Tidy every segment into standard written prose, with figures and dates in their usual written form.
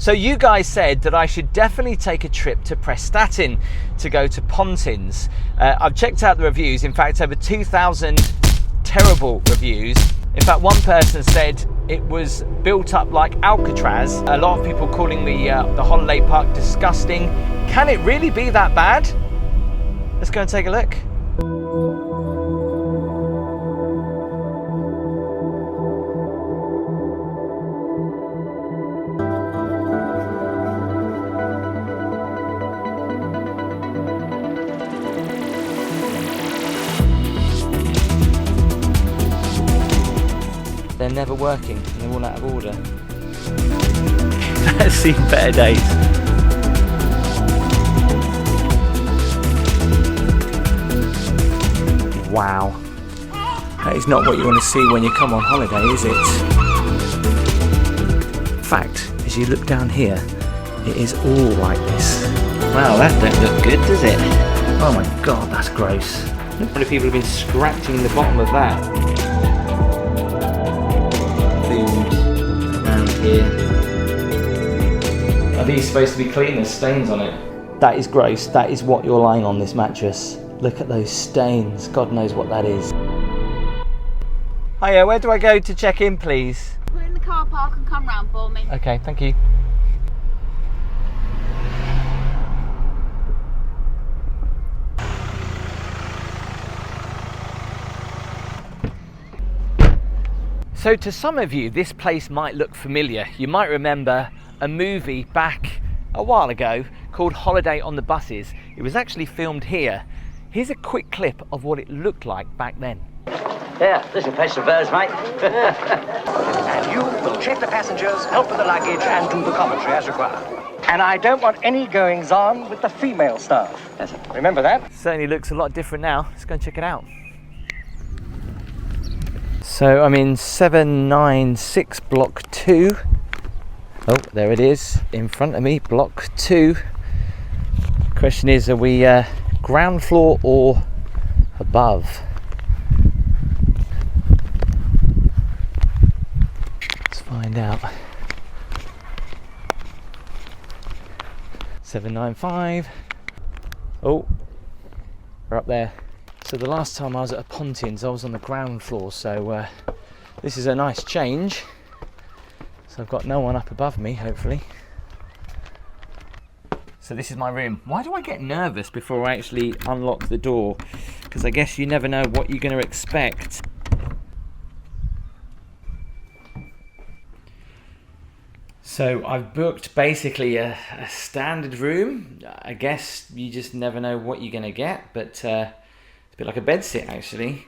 So you guys said that I should definitely take a trip to Prestatyn to go to Pontins. I've checked out the reviews. In fact, over 2,000 terrible reviews. In fact, one person said it was built up like Alcatraz. A lot of people calling the holiday park disgusting. Can it really be that bad? Let's go and take a look. They're never working, they're all out of order. I've seen better days. Wow. That is not what you want to see when you come on holiday, is it? In fact, as you look down here, it is all like this. Wow, that don't look good, does it? Oh my god, that's gross. Look how many people have been scratching the bottom of that. Around here. Are these supposed to be clean? There's stains on it. That is gross. That is what you're lying on, this mattress. Look at those stains. God knows what that is. Hiya, where do I go to check in, please? Put it in the car park and come round for me. Okay, thank you. So to some of you, this place might look familiar. You might remember a movie back a while ago called Holiday on the Buses. It was actually filmed here. Here's a quick clip of what it looked like back then. Yeah, this is a place of birds, mate. And you will check the passengers, help with the luggage, and do the commentary as required. And I don't want any goings-on with the female staff. Yes, remember that? Certainly looks a lot different now. Let's go and check it out. So I'm in 796 block 2. Oh, there it is in front of me, block 2. Question is, are we ground floor or above? Let's find out. 795. Oh, we're up there. So the last time I was at a Pontins, I was on the ground floor, so this is a nice change. So I've got no one up above me, hopefully. So this is my room. Why do I get nervous before I actually unlock the door? Because I guess you never know what you're going to expect. So I've booked basically a standard room. I guess you just never know what you're going to get, but it's a bit like a bed sit actually.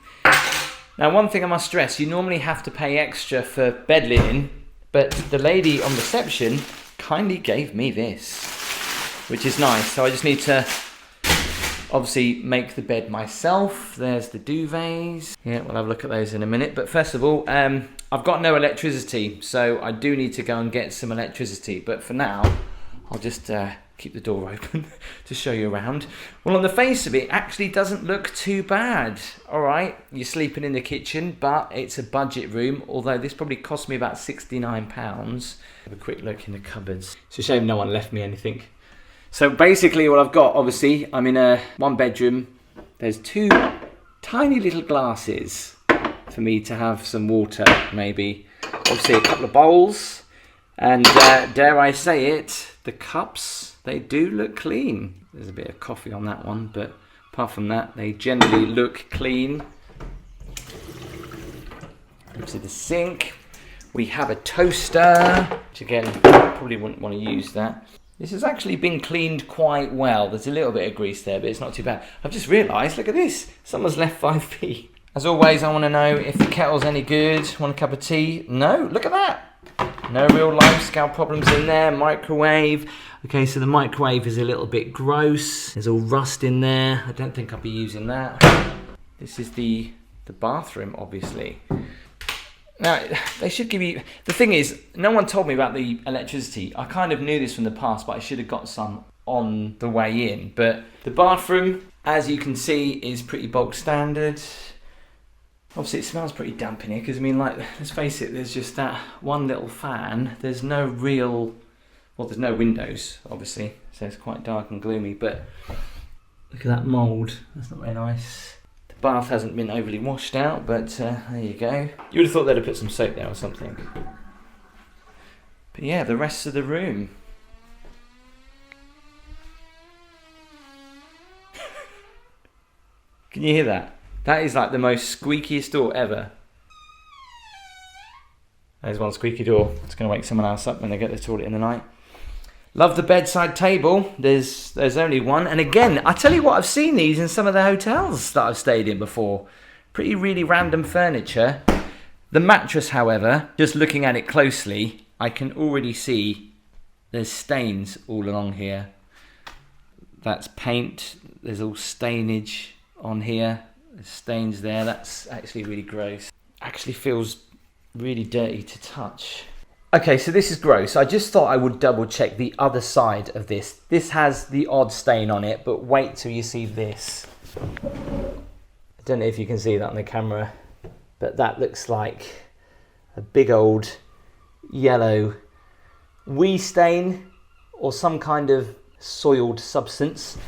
Now one thing I must stress, you normally have to pay extra for bed linen, but the lady on reception kindly gave me this, which is nice. So I just need to obviously make the bed myself. There's the duvets. Yeah, we'll have a look at those in a minute. But first of all, I've got no electricity, so I do need to go and get some electricity. But for now, I'll just keep the door open to show you around. Well, on the face of it, actually doesn't look too bad. All right, you're sleeping in the kitchen, but it's a budget room, although this probably cost me about £69. Have a quick look in the cupboards. It's a shame no one left me anything. So basically what I've got, obviously, I'm in a one bedroom. There's two tiny little glasses for me to have some water, maybe. Obviously a couple of bowls. And dare I say it, the cups, they do look clean. There's a bit of coffee on that one, but apart from that, they generally look clean. Obviously the sink. We have a toaster, which again, probably wouldn't want to use that. This has actually been cleaned quite well. There's a little bit of grease there, but it's not too bad. I've just realised, look at this. Someone's left 5p. As always, I want to know if the kettle's any good. Want a cup of tea? No, look at that. No real life scale problems in there. Microwave. Okay, so the microwave is a little bit gross. There's all rust in there. I don't think I'll be using that. This is the bathroom, obviously. Now, they should give you... The thing is, no one told me about the electricity. I kind of knew this from the past, but I should have got some on the way in. But the bathroom, as you can see, is pretty bulk standard. Obviously, it smells pretty damp in here, because, I mean, like, let's face it, there's just that one little fan. There's no real Well, there's no windows, obviously, so it's quite dark and gloomy, but look at that mould. That's not very nice. The bath hasn't been overly washed out, but there you go. You would have thought they'd have put some soap there or something. But yeah, the rest of the room. Can you hear that? That is like the most squeakiest door ever. There's one squeaky door. It's going to wake someone else up when they get to the toilet in the night. Love the bedside table. There's only one. And again, I tell you what, I've seen these in some of the hotels that I've stayed in before. Pretty really random furniture. The mattress, however, just looking at it closely, I can already see there's stains all along here. That's paint. There's all stainage on here. There's stains there. That's actually really gross. Actually feels really dirty to touch. Okay, so this is gross. I just thought I would double check the other side of this. This has the odd stain on it, but wait till you see this. I don't know if you can see that on the camera, but that looks like a big old yellow wee stain or some kind of soiled substance.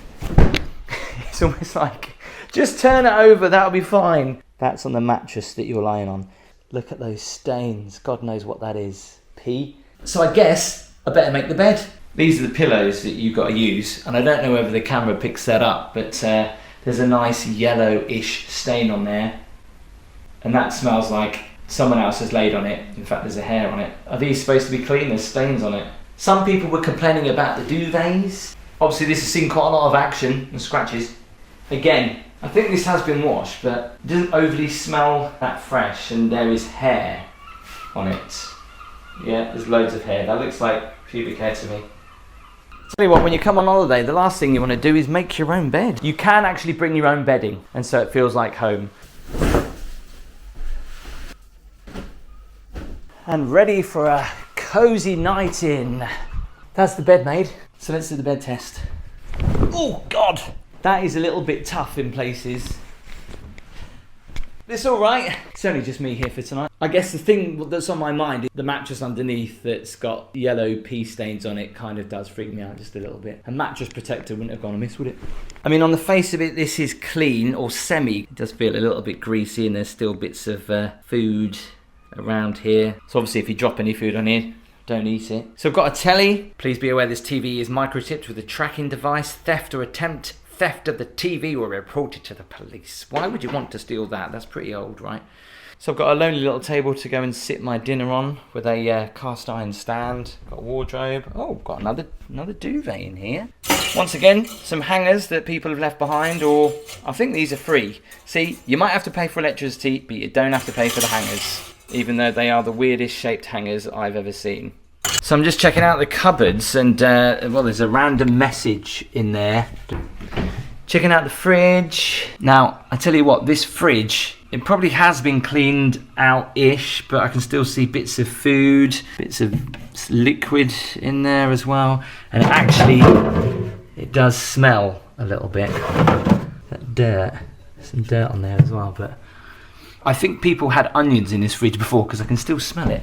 It's almost like, just turn it over, that'll be fine. That's on the mattress that you're lying on. Look at those stains. God knows what that is. Pee. So I guess I better make the bed. These are the pillows that you've got to use, and I don't know whether the camera picks that up, but there's a nice yellowish stain on there, and that smells like someone else has laid on it. In fact, there's a hair on it. Are these supposed to be clean? There's stains on it. Some people were complaining about the duvets. Obviously this has seen quite a lot of action and scratches. Again, I think this has been washed, but it doesn't overly smell that fresh, and there is hair on it. Yeah, there's loads of hair. That looks like pubic hair to me. Tell you what, when you come on holiday, the last thing you want to do is make your own bed. You can actually bring your own bedding, and so it feels like home. And ready for a cozy night in. That's the bed made. So let's do the bed test. Oh God, that is a little bit tough in places. It's all right. It's only just me here for tonight. I guess the thing that's on my mind is the mattress underneath that's got yellow pee stains on it kind of does freak me out just a little bit. A mattress protector wouldn't have gone amiss, would it? I mean, on the face of it, this is clean or semi. It does feel a little bit greasy, and there's still bits of food around here. So obviously if you drop any food on here, don't eat it. So I've got a telly. Please be aware this TV is microchipped with a tracking device. Theft or attempt theft of the TV will be reported to the police. Why would you want to steal that? That's pretty old, right? So I've got a lonely little table to go and sit my dinner on with a cast iron stand. Got a wardrobe. Oh, got another duvet in here. Once again, some hangers that people have left behind, or I think these are free. See, you might have to pay for electricity, but you don't have to pay for the hangers, even though they are the weirdest shaped hangers I've ever seen. So I'm just checking out the cupboards, and well, there's a random message in there. Checking out the fridge. Now, I tell you what, this fridge, it probably has been cleaned out-ish, but I can still see bits of food, bits of liquid in there as well. And actually, it does smell a little bit. That dirt, there's some dirt on there as well, but I think people had onions in this fridge before, because I can still smell it.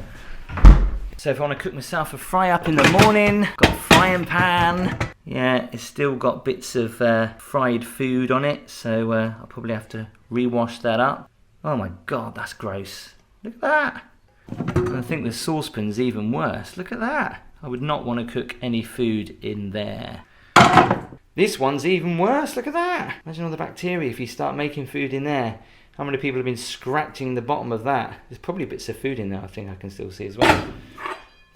So if I want to cook myself a fry up in the morning, got a frying pan. Yeah, it's still got bits of fried food on it, so I'll probably have to rewash that up. Oh my God, that's gross. Look at that. And I think the saucepan's even worse. Look at that. I would not want to cook any food in there. This one's even worse. Look at that. Imagine all the bacteria if you start making food in there. How many people have been scratching the bottom of that? There's probably bits of food in there I think I can still see as well.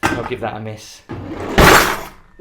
I'll give that a miss.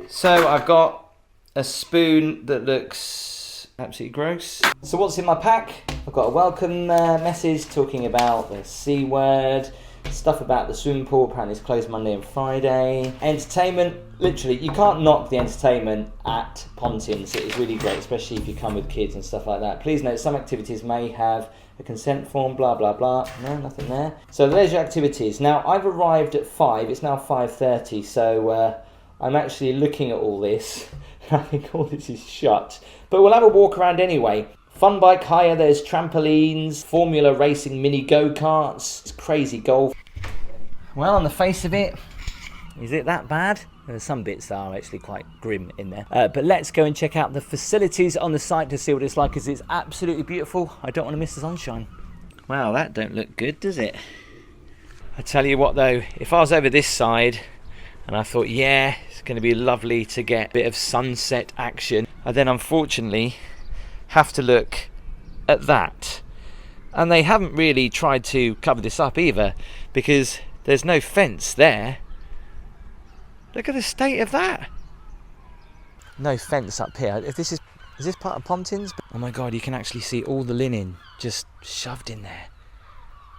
So I've got a spoon that looks absolutely gross. So what's in my pack? I've got a welcome message talking about the C word, stuff about the swimming pool, apparently it's closed Monday and Friday. Entertainment, literally, you can't knock the entertainment at Pontins. It is really great, especially if you come with kids and stuff like that. Please note, some activities may have a consent form, blah, blah, blah. No, nothing there. So leisure activities. Now, I've arrived at 5, it's now 5:30, so I'm actually looking at all this. I think all this is shut. But we'll have a walk around anyway. Fun bike hire, there's trampolines, formula racing, mini go-karts, it's crazy golf. Well, on the face of it, Is it that bad? There's some bits that are actually quite grim in there. But let's go and check out the facilities on the site to see what it's like, because it's absolutely beautiful. I don't want to miss the sunshine. Wow, that don't look good, does it? I tell you what though, if I was over this side and I thought, yeah, it's going to be lovely to get a bit of sunset action, I then unfortunately have to look at that. And they haven't really tried to cover this up either, because there's no fence there. Look at the state of that. No fence up here. If this is this part of Pontins? Oh my god, you can actually see all the linen just shoved in there.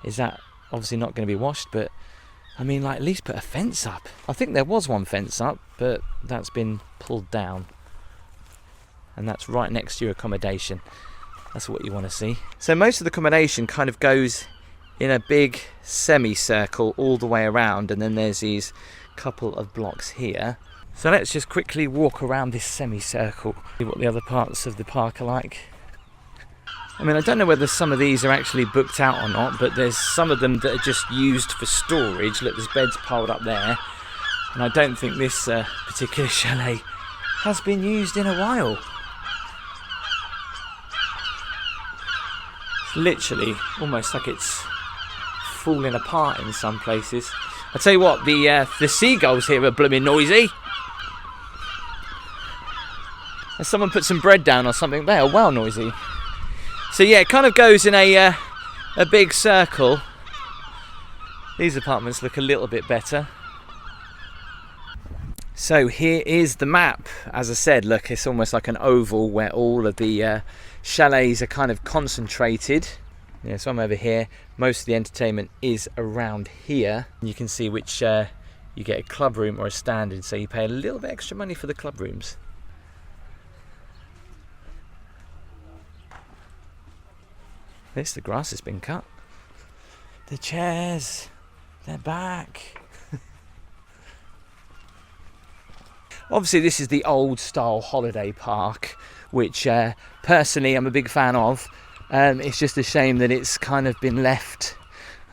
Is that obviously not going to be washed? But I mean, like, at least put a fence up. I think there was one fence up, but that's been pulled down. And that's right next to your accommodation. That's what you want to see. So most of the accommodation kind of goes in a big semicircle all the way around, and then there's these couple of blocks here. So let's just quickly walk around this semicircle, see what the other parts of the park are like. I mean, I don't know whether some of these are actually booked out or not, but there's some of them that are just used for storage. Look, there's beds piled up there, and I don't think this particular chalet has been used in a while. It's literally almost like it's falling apart in some places. I tell you what, the seagulls here are blooming noisy. Has someone put some bread down or something? They are well noisy. So yeah, it kind of goes in a big circle. These apartments look a little bit better. So here is the map. As I said, look, it's almost like an oval where all of the chalets are kind of concentrated. Yeah, so I'm over here. Most of the entertainment is around here. You can see which you get a club room or a standard, so you pay a little bit extra money for the club rooms. The grass has been cut. The chairs, they're back. Obviously this is the old style holiday park, which personally I'm a big fan of. It's just a shame that it's kind of been left.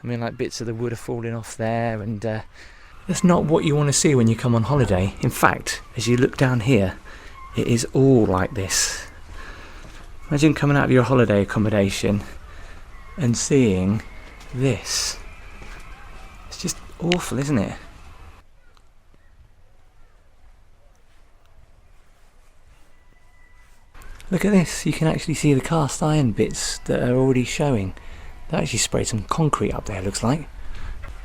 I mean, like, bits of the wood are falling off there, and that's not what you want to see when you come on holiday. In fact, as you look down here, it is all like this. Imagine coming out of your holiday accommodation and seeing this. It's just awful, isn't it? Look at this, you can actually see the cast iron bits that are already showing. They actually sprayed some concrete up there, looks like.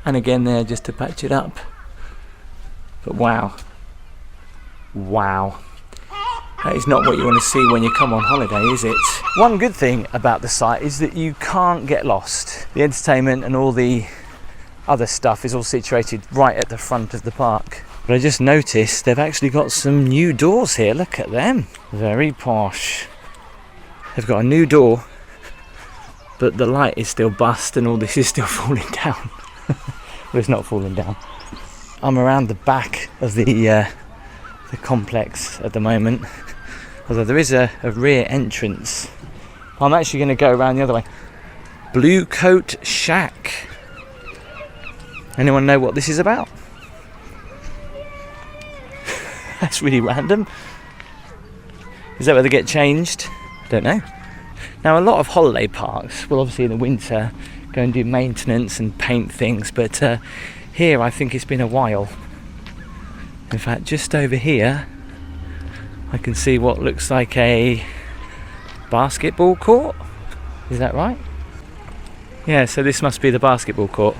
And again there, just to patch it up. But wow. Wow. That is not what you want to see when you come on holiday, is it? One good thing about the site is that you can't get lost. The entertainment and all the other stuff is all situated right at the front of the park. But I just noticed they've actually got some new doors here. Look at them. Very posh. They've got a new door, but the light is still bust and all this is still falling down. Well, it's not falling down. I'm around the back of the complex at the moment, although there is a rear entrance. I'm actually going to go around the other way. Blue Coat Shack. Anyone know what this is about? That's really random. Is that where they get changed? I don't know. Now, a lot of holiday parks will obviously in the winter go and do maintenance and paint things, but here I think it's been a while. In fact, just over here I can see what looks like a basketball court. Is that right? Yeah, so this must be the basketball court.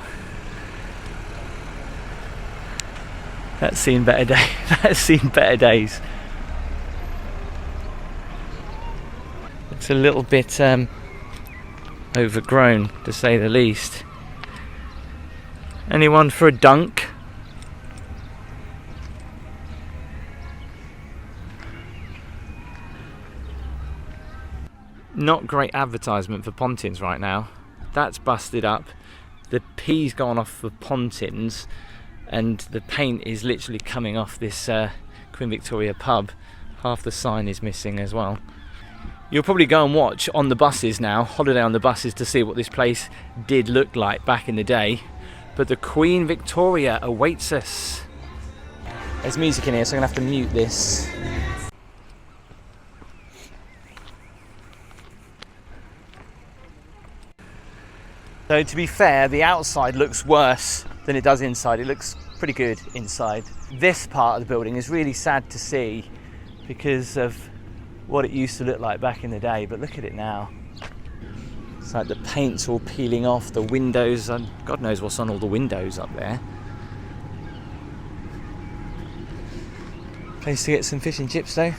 That's seen better days. That's seen better days. It's a little bit overgrown, to say the least. Anyone for a dunk? Not great advertisement for Pontins right now. That's busted up. The P's gone off for Pontins, and the paint is literally coming off this Queen Victoria pub. Half the sign is missing as well. You'll probably go and watch on the buses now, holiday on the buses, to see what this place did look like back in the day. But the Queen Victoria awaits us. There's music in here, so I'm going to have to mute this. So to be fair, the outside looks worse than it does inside. It looks pretty good inside. This part of the building is really sad to see because of what it used to look like back in the day, but look at it now. It's like the paint's all peeling off, the windows, and God knows what's on all the windows up there. Place to get some fish and chips though.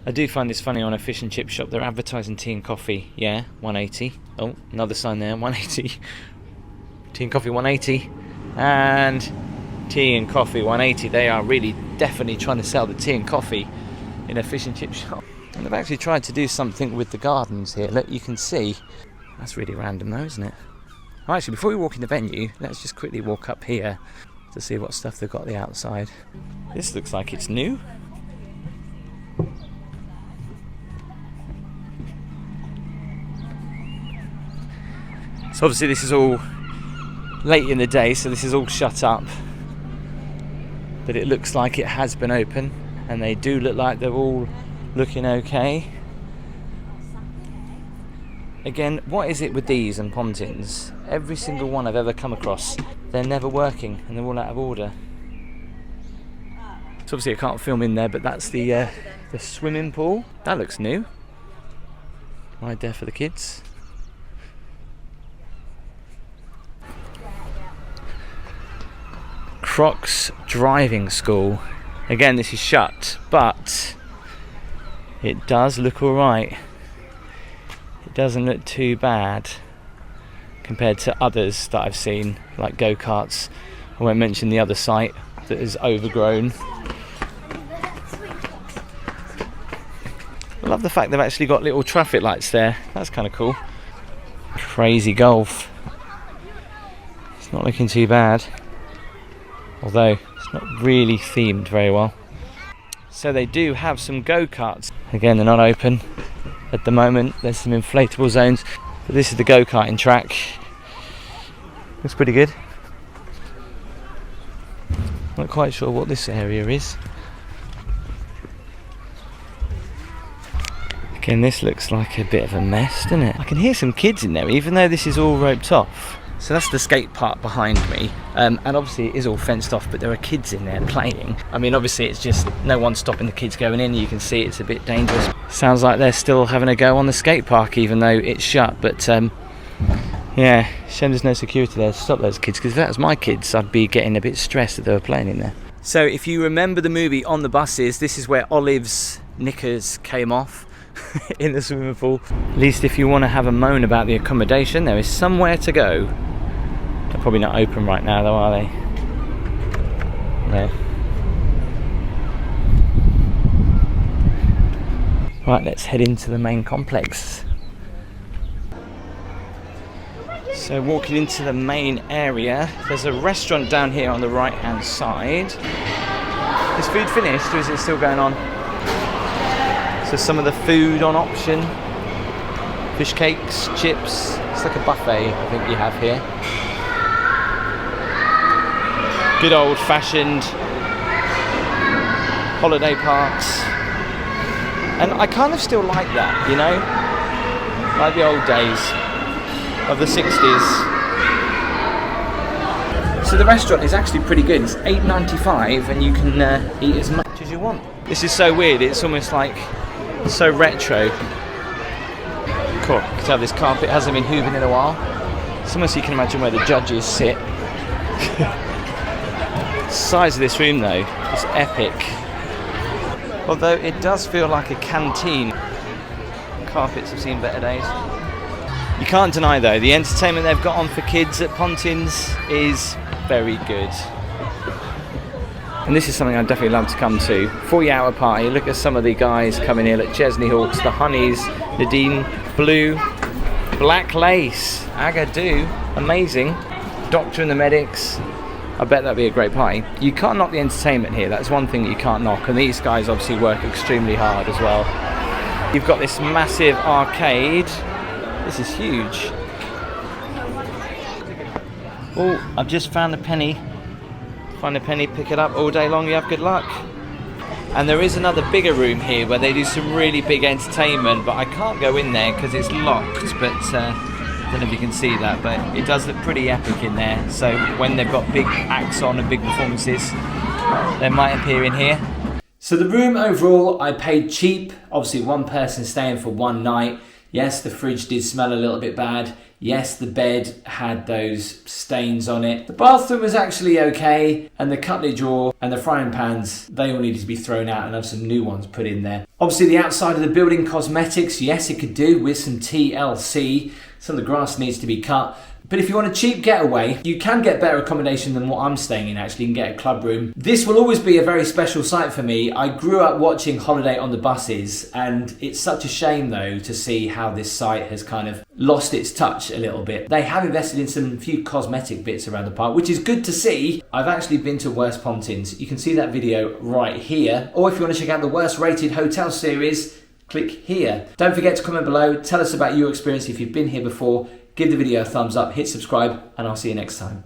I do find this funny on a fish and chip shop, they're advertising tea and coffee, yeah, 180. Oh, another sign there, 180. Tea and coffee 180. And tea and coffee 180. They are really definitely trying to sell the tea and coffee in a fish and chip shop. And they've actually tried to do something with the gardens here. Look, you can see. That's really random though, isn't it? Oh, actually, before we walk in the venue, let's just quickly walk up here to see what stuff they've got on the outside. This looks like it's new. So obviously this is all late in the day, so this is all shut up. But it looks like it has been open, and they do look like they're all looking okay. Again, what is it with these and Pontins? Every single one I've ever come across, they're never working and they're all out of order. So obviously I can't film in there, but that's the swimming pool. That looks new. Right there for the kids. Crocs driving school. Again, this is shut, but it does look alright. It doesn't look too bad compared to others that I've seen, like go-karts. I won't mention the other site that is overgrown. I love the fact they've actually got little traffic lights there. That's kind of cool. Crazy golf. It's not looking too bad. Although it's not really themed very well. So they do have some go-karts. Again, they're not open at the moment. There's some inflatable zones. But this is the go-karting track. Looks pretty good. Not quite sure what this area is. Again, this looks like a bit of a mess, doesn't it? I can hear some kids in there, even though this is all roped off. So that's the skate park behind me, and obviously it is all fenced off, but there are kids in there playing. I mean, obviously it's just no one stopping the kids going in. You can see it's a bit dangerous. Sounds like they're still having a go on the skate park even though it's shut, but yeah, shame there's no security there to stop those kids, because if that was my kids I'd be getting a bit stressed that they were playing in there. So if you remember the movie On the Buses, this is where Olive's knickers came off in the swimming pool. At least if you want to have a moan about the accommodation, there is somewhere to go. They're probably not open right now though, are they? No. Right, let's head into the main complex. So walking into the main area, there's a restaurant down here on the right hand side. Is food finished or is it still going on? So some of the food on option. Fish cakes, chips. It's like a buffet I think you have here. Good old-fashioned holiday parks, and I kind of still like that, you know, like the old days of the 60s. So the restaurant is actually pretty good. It's $8.95 and you can eat as much as you want. This is so weird, it's almost like so retro. Cool, you can tell this carpet hasn't been hoovered in a while. It's almost, you can imagine where the judges sit. Size of this room though is epic, although it does feel like a canteen. Carpets have seen better days. You can't deny though, the entertainment they've got on for kids at Pontins is very good, and this is something I'd definitely love to come to. 40-hour party. Look at some of the guys coming here. Look, Chesney Hawks, the Honeys, Nadine, Blue, Black Lace, Agadoo, amazing, Doctor and the Medics. I bet that'd be a great party. You can't knock the entertainment here, that's one thing that you can't knock, and these guys obviously work extremely hard as well. You've got this massive arcade. This is huge. Oh, I've just found a penny Find a penny, pick it up all day long, you have good luck. And there is another bigger room here where they do some really big entertainment, but I can't go in there because it's locked. But I don't know if you can see that, but it does look pretty epic in there. So when they've got big acts on and big performances, they might appear in here. So the room overall, I paid cheap. Obviously one person staying for one night. Yes, the fridge did smell a little bit bad. Yes, the bed had those stains on it. The bathroom was actually okay, and the cutlery drawer and the frying pans, they all needed to be thrown out and have some new ones put in there. Obviously the outside of the building, cosmetics, yes, it could do with some TLC. Some of the grass needs to be cut. But if you want a cheap getaway, you can get better accommodation than what I'm staying in actually. You can get a club room. This will always be a very special site for me. I grew up watching Holiday on the Buses, and it's such a shame though to see how this site has kind of lost its touch a little bit. They have invested in some few cosmetic bits around the park, which is good to see. I've actually been to worst Pontins. You can see that video right here. Or if you want to check out the worst rated hotel series, click here. Don't forget to comment below. Tell us about your experience if you've been here before. Give the video a thumbs up, hit subscribe, and I'll see you next time.